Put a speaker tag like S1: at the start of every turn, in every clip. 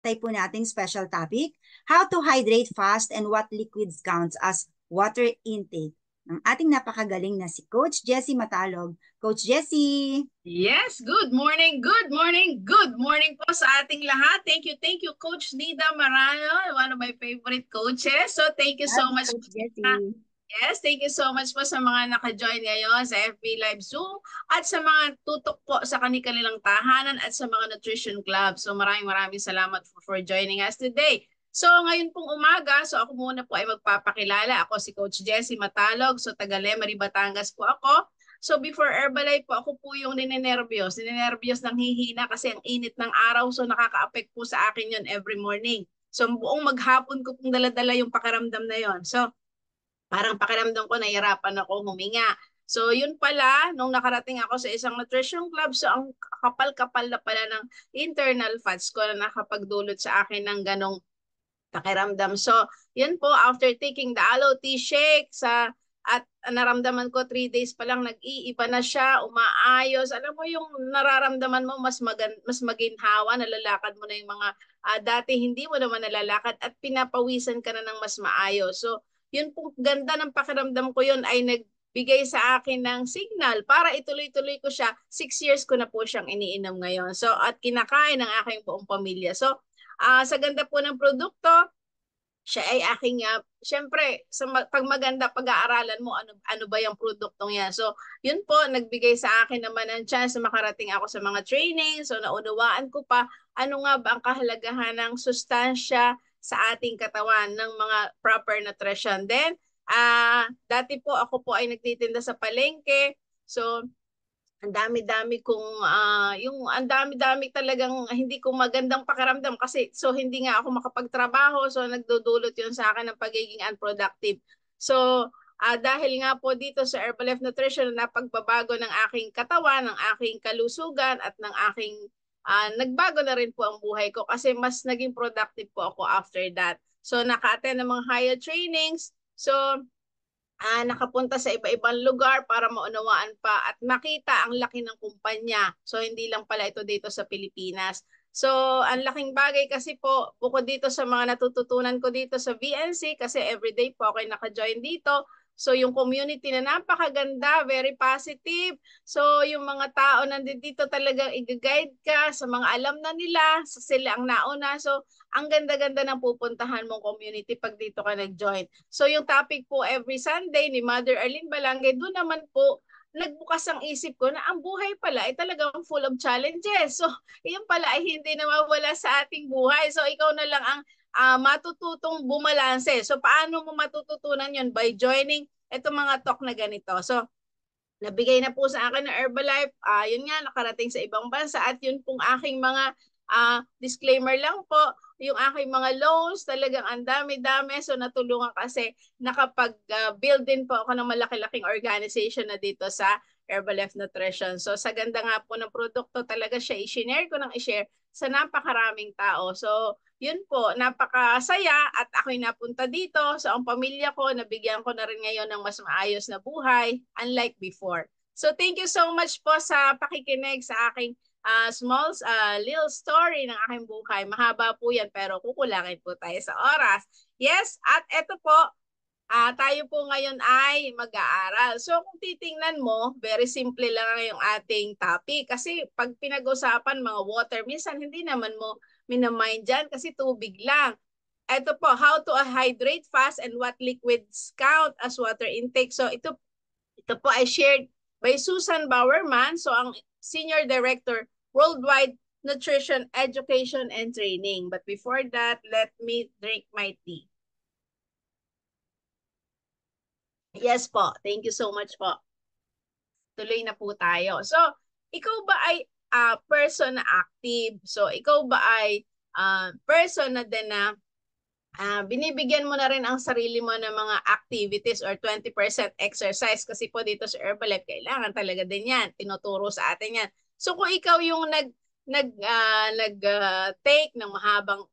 S1: tayo po nating special topic, how to hydrate fast and what liquids counts as water intake. Ng ating napakagaling na si Coach Jessie Matalog. Coach Jessie!
S2: Yes, good morning, good morning, good morning po sa ating lahat. Thank you, Coach Nida Marano, one of my favorite coaches. So thank you so
S1: Love you,
S2: much.
S1: Coach Jessie.
S2: Yes, thank you so much po sa mga naka-join ngayon sa FB Live Zoom at sa mga tutok po sa kanilang tahanan at sa mga nutrition club. So maraming salamat for joining us today. So ngayon pong umaga, so ako muna po ay magpapakilala. Ako si Coach Jessie Matalog, so taga Lemery, Batangas po ako. So before Herbalife po, ako po yung ninenervyos ng hihina kasi ang init ng araw, so nakaka-affect po sa akin yun every morning. So buong maghapon ko pong daladala yung pakiramdam na yon. So parang pakiramdam ko nahihirapan ako huminga. So yun pala, nung nakarating ako sa isang nutrition club, so ang kapal-kapal na pala ng internal fats ko na nakapagdulot sa akin ng ganong pakiramdam. So yun po, after taking the aloe tea shake at naramdaman ko 3 days pa lang nag-iiba na siya, umaayos. Alam mo yung nararamdaman mo mas maginhawa, nalalakad mo na yung mga dati hindi mo naman nalalakad at pinapawisan ka na ng mas maayos. So yun pong ganda ng pakiramdam ko yun ay nagbigay sa akin ng signal para ituloy-tuloy ko siya. 6 years ko na po siyang iniinom ngayon. So at kinakain ng aking buong pamilya. So sa ganda po ng produkto, siya ay aking, syempre, pag maganda, pag-aaralan mo, ano ba yung produktong yan. So, yun po, nagbigay sa akin naman ng chance na makarating ako sa mga training. So, naunawaan ko pa, ano nga ba ang kahalagahan ng sustansya sa ating katawan ng mga proper nutrition. Then, dati po, ako po ay nagtitinda sa palengke. So, ang dami-dami kong yung ang dami-dami talagang hindi ko magandang pakiramdam kasi so hindi nga ako makapagtrabaho, so nagdudulot 'yon sa akin ng pagiging unproductive. So dahil nga po dito sa Herbalife Nutrition na pagbabago ng aking katawan, ng aking kalusugan at ng aking nagbago na rin po ang buhay ko kasi mas naging productive po ako after that. So naka-attend ng mga higher trainings. So nakapunta sa iba-ibang lugar para maunawaan pa at makita ang laki ng kumpanya. So hindi lang pala ito dito sa Pilipinas. So ang laking bagay kasi po, bukod dito sa mga natututunan ko dito sa VNC, kasi everyday po ako naka-join dito. So yung community na napakaganda, very positive. So yung mga tao nandito talagang i-guide ka sa mga alam na nila, so sila ang nauna. So ang ganda-ganda ng pupuntahan mong community pag dito ka nag-join. So yung topic po every Sunday ni Mother Arlene Balangge, doon naman po nagbukas ang isip ko na ang buhay pala ay talagang full of challenges. So yun pala ay hindi nawawala sa ating buhay. So ikaw na lang ang matututong bumalanse. So paano mo matututunan yun? By joining itong mga talk na ganito. So nabigay na po sa akin ng Herbalife. Yun nga, nakarating sa ibang bansa at yun pong aking mga disclaimer lang po, yung aking mga loans, talagang ang dami-dami. So natulungan kasi nakapag-build din po ako ng malaki-laking organization na dito sa Herbalife Nutrition. So sa ganda nga po ng produkto, talaga siya i-share ko ng i-share sa napakaraming tao. So yun po, napakasaya at ako'y napunta dito. So ang pamilya ko, nabigyan ko na rin ngayon ng mas maayos na buhay, unlike before. So thank you so much po sa pakikinig sa aking little story ng aking buhay. Mahaba po yan pero kukulangin po tayo sa oras. Yes, at eto po, tayo po ngayon ay mag-aaral. So kung titingnan mo, very simple lang yung ating topic. Kasi pag pinag-usapan mga water, minsan hindi naman mo minamind dyan kasi tubig lang. Ito po, how to hydrate fast and what liquids count as water intake. So ito po ay shared by Susan Bowerman. So ang Senior Director, Worldwide Nutrition Education and Training. But before that, let me drink my tea. Yes po. Thank you so much po. Tuloy na po tayo. So, ikaw ba ay person na active? So, ikaw ba ay person na din na binibigyan mo na rin ang sarili mo ng mga activities or 20% exercise? Kasi po dito sa Herbalife, kailangan talaga din yan. Tinuturo sa atin yan. So, kung ikaw yung take ng mahabang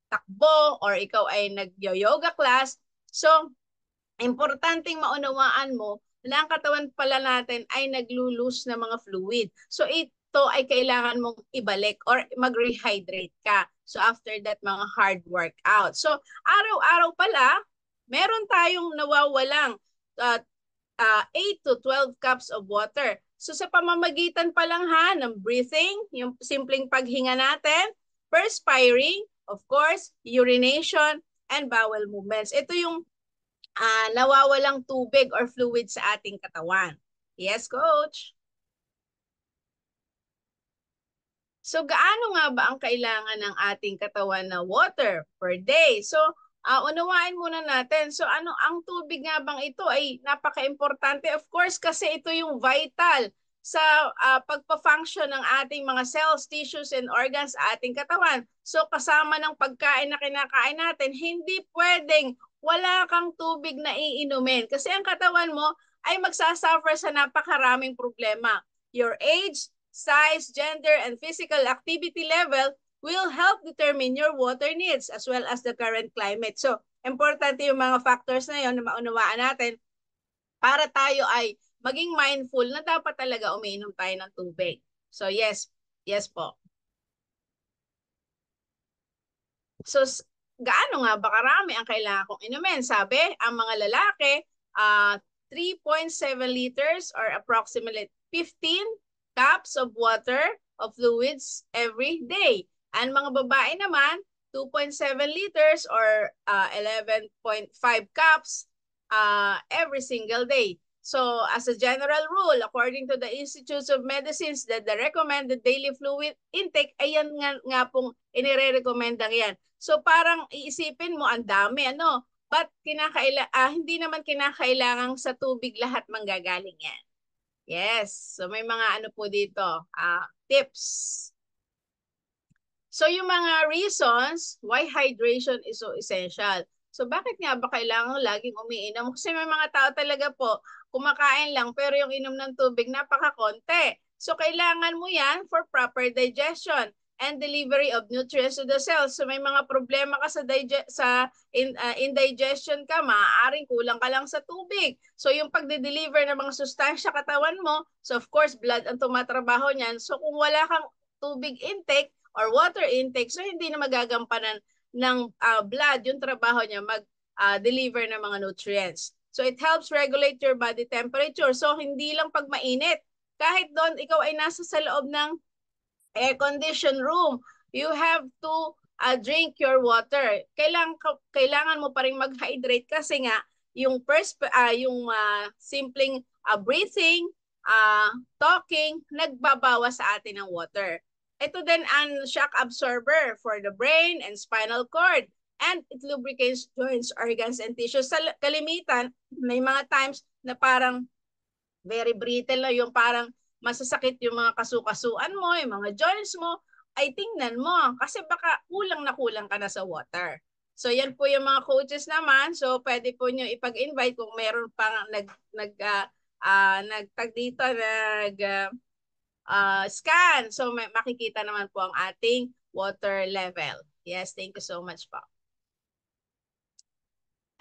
S2: takbo or ikaw ay nag-yoga class, so, importanteng maunawaan mo na ang katawan pala natin ay naglo-lose ng mga fluid. So ito ay kailangan mong ibalik or mag-rehydrate ka. So after that, mga hard workout. So araw-araw pala, meron tayong nawawalang 8 to 12 cups of water. So sa pamamagitan pa lang ha ng breathing, yung simpleng paghinga natin, perspiring, of course, urination, and bowel movements. Ito yung nawawalang tubig or fluid sa ating katawan. Yes, coach? So gaano nga ba ang kailangan ng ating katawan na water per day? So unawain muna natin. So ano ang tubig nga bang ito ay napaka-importante, of course, kasi ito yung vital sa pagpa-function ng ating mga cells, tissues, and organs sa ating katawan. So kasama ng pagkain na kinakain natin, hindi pwedeng wala kang tubig na iinumin kasi ang katawan mo ay magsasuffer sa napakaraming problema. Your age, size, gender, and physical activity level will help determine your water needs as well as the current climate. So, importante yung mga factors na yun na maunawaan natin para tayo ay maging mindful na dapat talaga umiinom tayo ng tubig. So, yes. Yes po. So, gaano nga ba karami ang kailangan kong inumin? Sabi, ang mga lalaki, 3.7 liters or approximately 15 cups of water of fluids every day. Ang mga babae naman, 2.7 liters or 11.5 cups every single day. So as a general rule, according to the Institutes of Medicines, that the recommended daily fluid intake, ayan nga pong inire-recommenda yan. So parang iisipin mo, ang dami, ano? But hindi naman kinakailangang sa tubig lahat manggagaling yan. Yes. So may mga ano po dito, tips. So yung mga reasons why hydration is so essential. So bakit nga ba kailangan laging umiinom? Kasi may mga tao talaga po, kumakain lang pero yung inom ng tubig napakakonti. So kailangan mo yan for proper digestion and delivery of nutrients to the cells. So may mga problema ka sa indigestion ka, maaaring kulang ka lang sa tubig. So yung pagde-deliver ng mga sustansya katawan mo, so of course blood ang tumatrabaho niyan. So kung wala kang tubig intake or water intake, so hindi na magagampanan ng blood yung trabaho niya mag-deliver ng mga nutrients. So it helps regulate your body temperature. So hindi lang pag mainit, kahit doon ikaw ay nasa sa loob ng air-conditioned room, you have to drink your water. Kailangan mo pa rin mag-hydrate kasi nga yung simpleng breathing, talking, nagbabawa sa atin ng water. Ito din ang shock absorber for the brain and spinal cord, and it lubricates joints, organs, and tissues. Sa kalimitan, may mga times na parang very brittle na yung parang masasakit yung mga kasukasuan mo, yung mga joints mo, ay tingnan mo kasi baka kulang na kulang ka na sa water. So yan po yung mga coaches naman. So pwede po nyo ipag-invite kung meron pang scan. So makikita naman po ang ating water level. Yes, thank you so much po.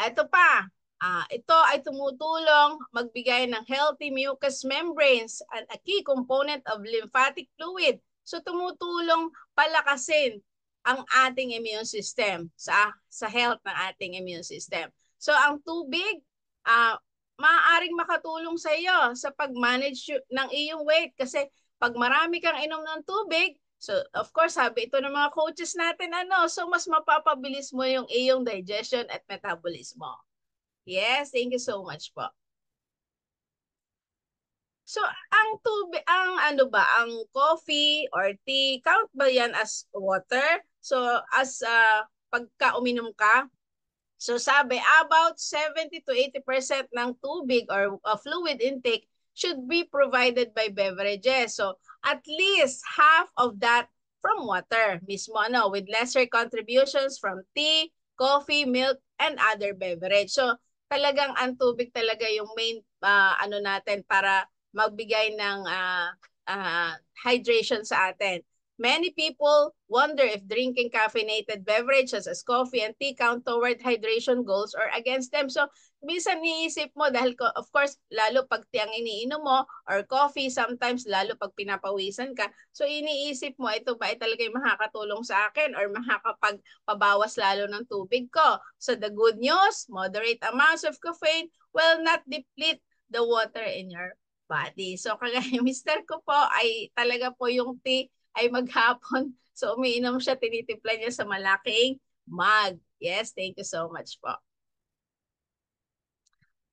S2: Ito pa. Ito ay tumutulong magbigay ng healthy mucous membranes and a key component of lymphatic fluid. So tumutulong palakasin ang ating immune system sa health ng ating immune system. So ang tubig, maaaring makatulong sa iyo sa pag-manage ng iyong weight kasi pag marami kang inom ng tubig, so of course sabi ito ng mga coaches natin so mas mapapabilis mo yung iyong digestion at metabolismo. Yes, thank you so much po. So, ang tubig, ang coffee or tea, count ba yan as water? So, as pagka uminom ka, so sabi, about 70 to 80% ng tubig or fluid intake should be provided by beverages. So, at least half of that from water mismo, with lesser contributions from tea, coffee, milk, and other beverage. So, talagang ang tubig talaga yung main natin para magbigay ng hydration sa atin. Many people wonder if drinking caffeinated beverages as coffee and tea count toward hydration goals or against them. So, minsan niisip mo dahil of course, lalo pag tea ang iniinom mo or coffee, sometimes lalo pag pinapawisan ka. So, iniisip mo, ito ba ay talaga yung makakatulong sa akin or makakapagpabawas lalo ng tubig ko? So, the good news, moderate amounts of caffeine will not deplete the water in your body. So, kagaya mister ko po ay talaga po yung tea ay maghapon. So umiinom siya, tinitimpla niya sa malaking mug. Yes, thank you so much po.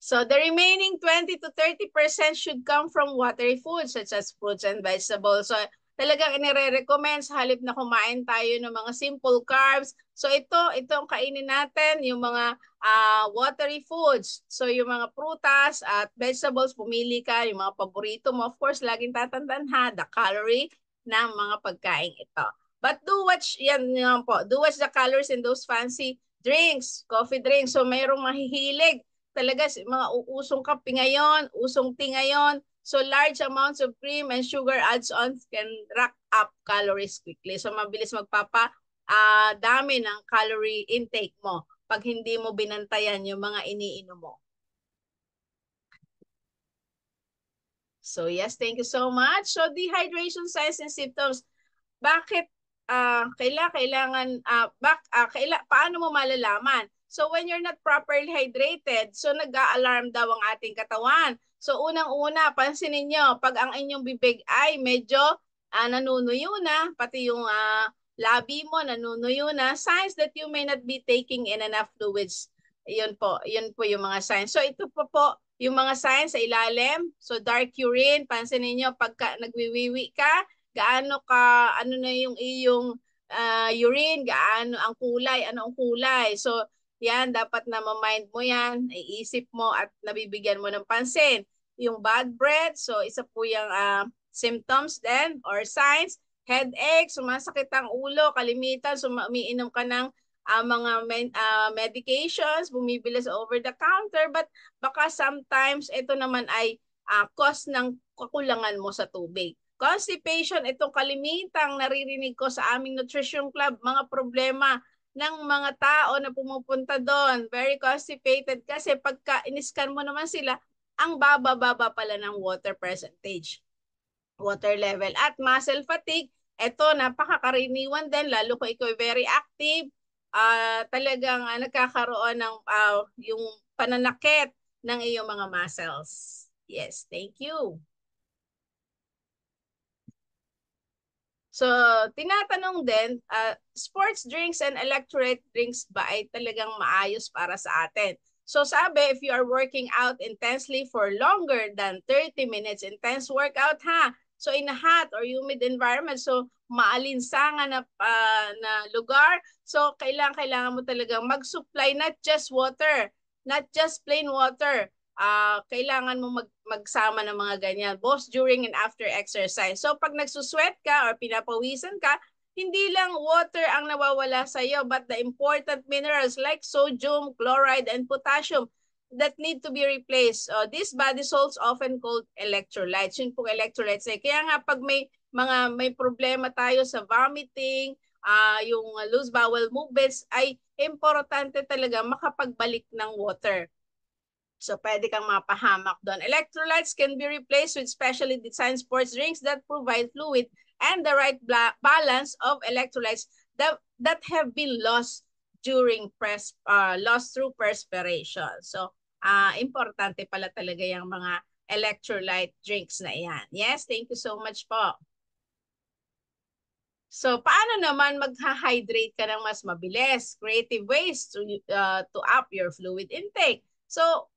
S2: So the remaining 20 to 30% should come from watery foods such as fruits and vegetables. So talagang inire-recommend sa halip na kumain tayo ng mga simple carbs. So itong kainin natin, yung mga watery foods. So yung mga prutas at vegetables, pumili ka, yung mga paborito mo. Of course, laging tatandaan ha, the calorie ng mga pagkain ito. But do watch, yan po, do watch the calories in those fancy drinks, coffee drinks. So mayroong mahihilig talaga mga usong kape ngayon, usong tea ngayon. So large amounts of cream and sugar adds-on can rack up calories quickly. So mabilis dami ng calorie intake mo pag hindi mo binantayan yung mga iniinom mo. So yes, thank you so much. So dehydration signs and symptoms. Bakit paano mo malalaman? So when you're not properly hydrated, so nag-a-alarm daw ang ating katawan. So unang-una, pansinin nyo, pag ang inyong bibig ay medyo nanunuyo na, pati yung labi mo nanunuyo na, signs that you may not be taking in enough fluids. Yun po yung mga signs. So ito po yung mga signs sa ilalim. So dark urine, pansinin nyo, pagka nagwiwiwi ka, gaano ka, ano na yung iyong urine, gaano ang kulay, ano ang kulay. So, yan, dapat na ma-mind mo yan, iisip mo at nabibigyan mo ng pansin. Yung bad breath, so isa po yung symptoms then or signs. Headache, sumasakit ang ulo, kalimitan, umiinom ka ng mga medications, bumibili sa over-the-counter, but baka sometimes ito naman ay cause ng kakulangan mo sa tubig. Constipation, itong kalimitang naririnig ko sa aming nutrition club, mga problema ng mga tao na pumupunta doon. Very constipated kasi pagka iniskan mo naman sila, ang baba-baba pala ng water percentage, water level. At muscle fatigue, ito napakakaraniwan din, lalo kung ikaw very active, talagang nagkakaroon ng yung pananakit ng iyong mga muscles. Yes, thank you. So, tinatanong din, sports drinks and electrolyte drinks ba ay talagang maayos para sa atin? So, sabi, if you are working out intensely for longer than 30 minutes, intense workout ha. So, in a hot or humid environment, so maalinsangan na lugar, so kailangan mo talagang mag-supply not just water, not just plain water. Kailangan mo magsama ng mga ganyan, both during and after exercise. So pag nagsusweat ka or pinapawisan ka, hindi lang water ang nawawala sa iyo, but the important minerals like sodium, chloride, and potassium that need to be replaced. These body salts often called electrolytes. Yun pong electrolytes. Kaya nga pag may problema tayo sa vomiting, yung loose bowel movements, ay importante talaga makapagbalik ng water. So, pwede kang mapahamak doon. Electrolytes can be replaced with specially designed sports drinks that provide fluid and the right balance of electrolytes that have been lost during lost through perspiration. So, importante pala talaga yung mga electrolyte drinks na yan. Yes, thank you so much po. So, paano naman magha-hydrate ka ng mas mabilis? Creative ways to up your fluid intake. So,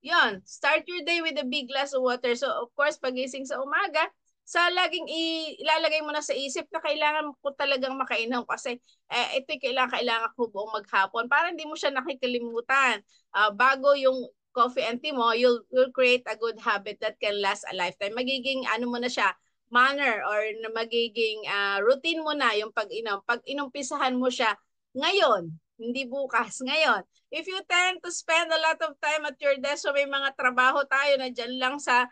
S2: yun, start your day with a big glass of water. So, of course, pagising sa umaga, laging ilalagay mo na sa isip na kailangan ko talagang makainom kasi ito kailangan ko buong maghapon para hindi mo siya nakikalimutan. Bago yung coffee and tea mo, you'll create a good habit that can last a lifetime. Magiging ano mo na siya, manner or na magiging routine mo na yung pag-inom. Pag inumpisahan mo siya ngayon, hindi bukas, ngayon. If you tend to spend a lot of time at your desk, so may mga trabaho tayo na dyan lang sa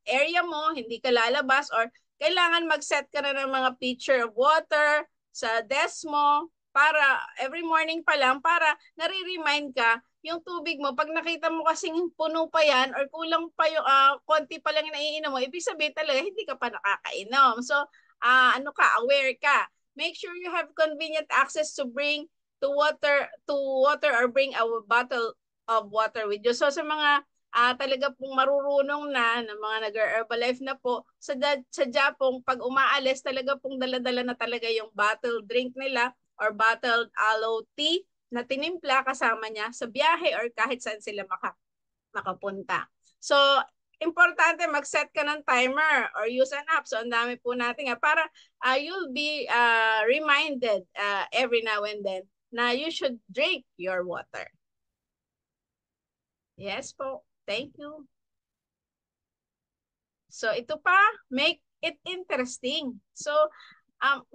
S2: area mo, hindi ka lalabas, or kailangan mag-set ka na ng mga pitcher of water sa desk mo para every morning pa lang para nare-remind ka yung tubig mo. Pag nakita mo kasing puno pa yan or kulang pa yung konti pa lang yung naiinom mo, ibig sabihin talaga hindi ka pa nakakainom. So, ano ka, aware ka. Make sure you have convenient access to bring to water or bring a bottle of water with you. So sa mga talaga pong marurunong na ng mga nag-Herbalife na po, sadya pong pag umaalis talaga pong dala-dala na talaga yung bottled drink nila or bottled aloe tea na tinimpla kasama niya sa biyahe or kahit saan sila makapunta. So, importante mag-set ka ng timer or use an app. So, ang dami po natin para you'll be reminded every now and then na you should drink your water. Yes po. Thank you. So, ito pa, make it interesting. So,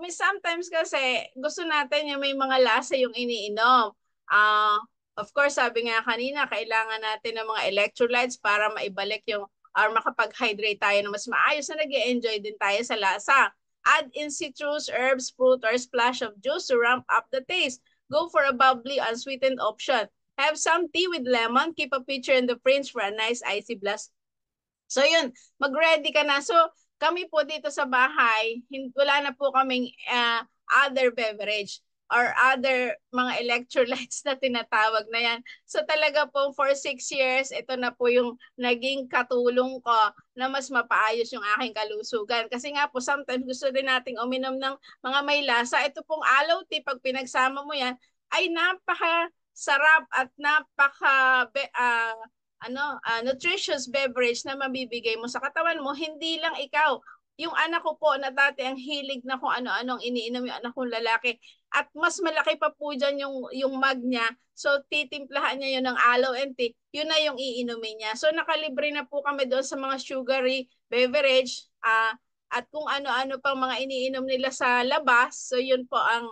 S2: may sometimes kasi gusto natin yung may mga lasa yung iniinom. Of course, sabi nga kanina, kailangan natin ng mga electrolytes para maibalik yung or makapag-hydrate tayo na mas maayos na nag-enjoy din tayo sa lasa. Add in citrus, herbs, fruit, or splash of juice to ramp up the taste. Go for a bubbly, unsweetened option. Have some tea with lemon. Keep a pitcher in the fridge for a nice icy blast. So yun, mag-ready ka na. So kami po dito sa bahay, wala na po kaming other beverage or other mga electrolytes na tinatawag na yan. So talaga po for 6 years, ito na po yung naging katulong ko na mas mapaayos yung aking kalusugan. Kasi nga po, sometimes gusto din nating uminom ng mga may lasa. Ito pong aloe tea, pag pinagsama mo yan, ay napaka sarap at napaka nutritious beverage na mabibigay mo sa katawan mo. Hindi lang ikaw. Yung anak ko po na dati ang hilig na kung ano-anong iniinom yung anak kong lalaki. At mas malaki pa po dyan yung mug niya. So titimplahan niya yun ng aloe and tea. Yun na yung iinumin niya. So nakalibre na po kami doon sa mga sugary beverage. At kung ano-ano pang mga iniinom nila sa labas. So yun po ang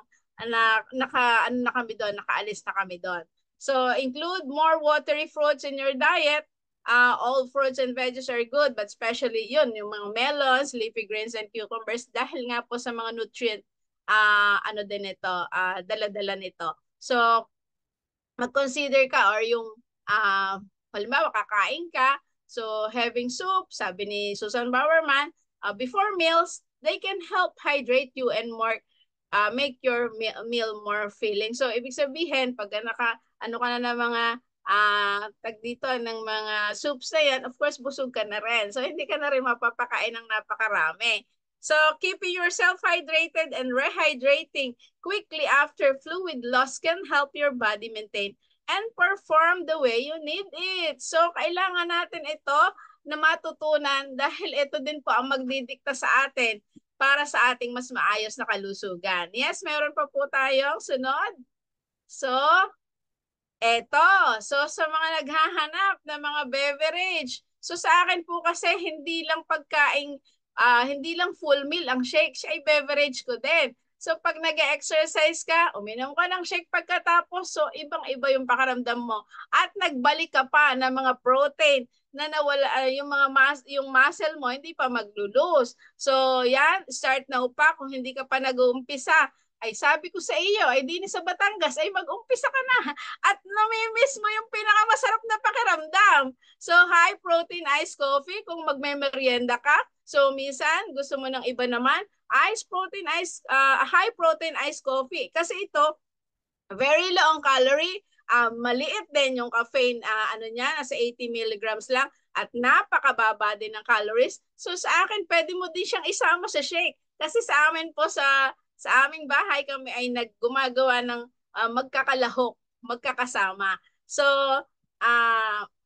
S2: nakaalis na kami doon. So include more watery fruits in your diet. All fruits and veggies are good, but especially yun, yung mga melons, leafy greens, and cucumbers dahil nga po sa mga nutrient dala-dala nito. So mag-consider ka or yung halimbawa kakain ka, so having soup, sabi ni Susan Bowerman, before meals, they can help hydrate you and make your meal more filling. So ibig sabihin, pag ano ka na ng mga tag dito ng mga soups na yan, of course busog ka na rin. So hindi ka na rin mapapakain ng napakarami. So keeping yourself hydrated and rehydrating quickly after fluid loss can help your body maintain and perform the way you need it. So kailangan natin ito na matutunan dahil ito din po ang magdidikta sa atin para sa ating mas maayos na kalusugan. Yes, meron pa po tayong sunod. So, eto. So, sa mga naghahanap ng mga beverage. So, sa akin po kasi hindi lang pagkain, hindi lang full meal ang shake. Siya ay beverage ko din. So, pag nag-exercise ka, uminom ka ng shake pagkatapos. So, ibang-iba yung pakaramdam mo. At nagbalik ka pa ng mga protein na nawala yung muscle mo hindi pa maglulose. So, yan, start na pa kung hindi ka pa nag-uumpisa. Ay sabi ko sa iyo, ay di sa Batangas, ay mag-umpisa ka na at namimiss mo yung pinakamasarap na pakiramdam. So, high protein iced coffee kung magme-merienda ka. So, minsan, gusto mo ng iba naman, high protein iced coffee. Kasi ito, very low on calorie, maliit din yung caffeine, nasa 80 milligrams lang at napakababa din ng calories. So, sa akin, pwede mo din siyang isama sa shake. Kasi sa amin po sa aming bahay kami ay gumagawa ng magkakalahok, magkakasama. So,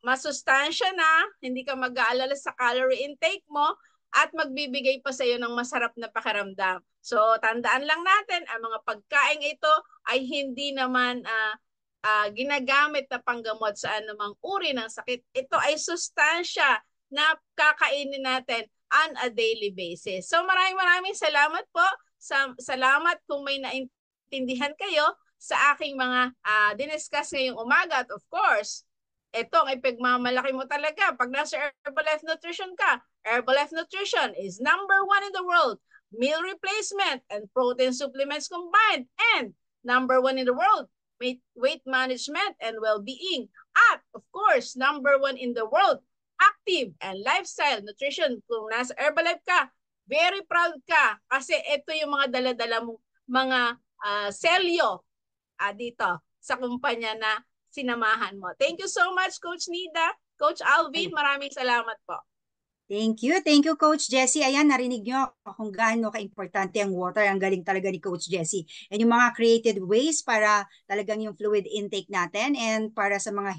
S2: masustansya na, hindi ka mag-aalala sa calorie intake mo at magbibigay pa sa iyo ng masarap na pakiramdam. So, tandaan lang natin, ang mga pagkain ito ay hindi naman ginagamit na panggamot sa anumang uri ng sakit. Ito ay sustansya na kakainin natin on a daily basis. So, maraming salamat po. Salamat kung may naintindihan kayo sa aking mga diniscuss ngayong umaga. At of course, ito ang ipagmamalaki mo talaga pag nasa Herbalife Nutrition ka. Herbalife Nutrition is #1 in the world. Meal replacement and protein supplements combined. And #1 in the world, weight management and well-being. At of course, #1 in the world, active and lifestyle nutrition. Kung nasa Herbalife ka, very proud ka kasi ito yung mga dala-dala mong mga selyo dito sa kumpanya na sinamahan mo. Thank you so much, Coach Nida. Coach Alvin, maraming salamat po.
S1: Thank you. Thank you, Coach Jessie. Ayan, narinig nyo kung gaano ka-importante ang water. Ang galing talaga ni Coach Jessie. And yung mga created ways para talagang yung fluid intake natin and para sa mga health